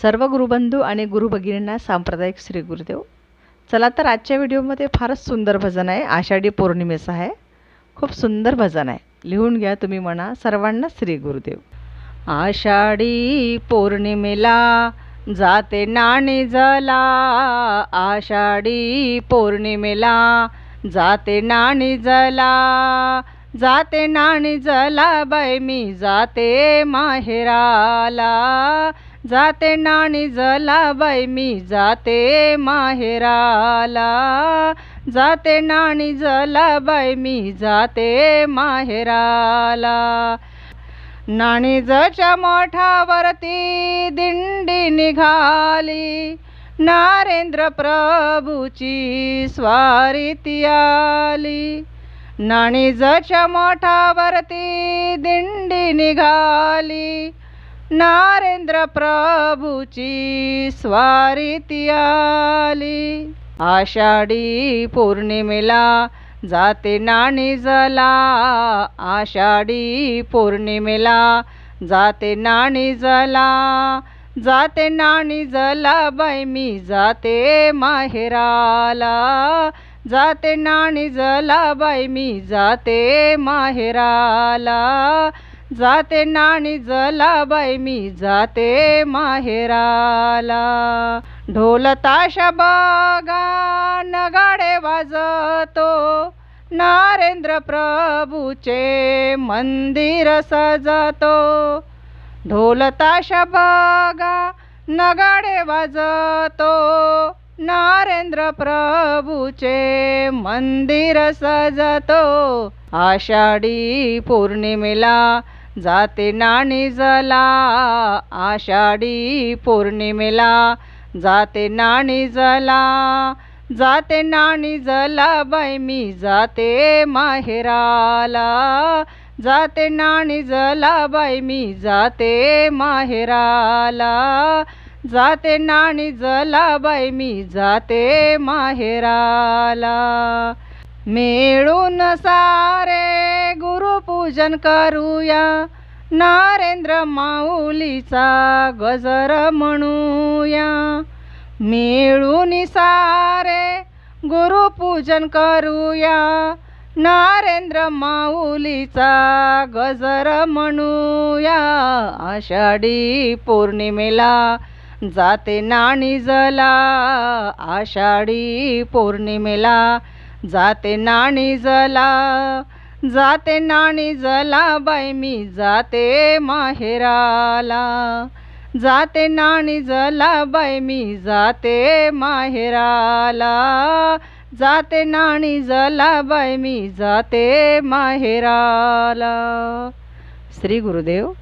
सर्व गुरुबंधू आणि गुरुभगिनींना सांप्रदायिक श्री गुरुदेव. चला तर आजच्या व्हिडिओमध्ये फारच सुंदर भजन आहे. आषाढी पौर्णिमेचं आहे. खूप सुंदर भजन आहे. लिहून घ्या तुम्ही म्हणा. सर्वांना श्री गुरुदेव. आषाढी पौर्णिमेला जाते नाणी जला, आषाढी पौर्णिमेला जाते नाणी जला, जाते नाणी जला बाई मी जाते माहेराला, जाते नाणी जला बाई मी जाते माहेराला, जाते नाणी जला बाई मी जाते माहेराला. नाणीजच्या मठावरती दिंडी निघाली, नरेंद्र प्रभूची स्वारी आली. नाणीजच्या मठावरती दिंडी निघाली, नरेंद्र प्रभूची स्वारी आली. आषाढी पौर्णिमेला जाते नाणी जला, आषाढी पौर्णिमेला जाते नाणी जला, जाते नाणी जला बाई मी जाते माहेराला, जाते नाणी जला बाई मी जाते माहेराला, जाते नाणी जला बाई मी जाते माहेराला. ढोल ताशा बघा नगाडे वाजतो, नरेंद्र प्रभूचे मंदिर सजतो. ढोल ताशा बघा नगाडे वाजतो, नरेंद्र प्रभूचे मंदिर सजतो. आषाढी पौर्णिमेला जाते नाणी जला, आषाढी पौर्णिमेला जाते नाणी जला, जाते नाणी जला बाई मी जाते माहेराला, जाते नाणी जला बाई मी जाते माहेराला, जाते नाणी जला बाई मी जाते माहेराला. मिळून सारे गुरुपूजन करूया, नरेंद्र माऊलीचा गजर म्हणूया. मिळून सारे गुरुपूजन करूया, नरेंद्र माऊलीचा गजर म्हणूया. आषाढी पौर्णिमेला जाते नाणी जला, आषाढी पौर्णिमेला जाते नाणी जला, जाते नाणी जला बाई मी जाते माहेराला, जाते नाणी जला बाई मी जाते माहेराला, जाते नाणी जला बाई मी जाते माहेराला. श्री गुरुदेव.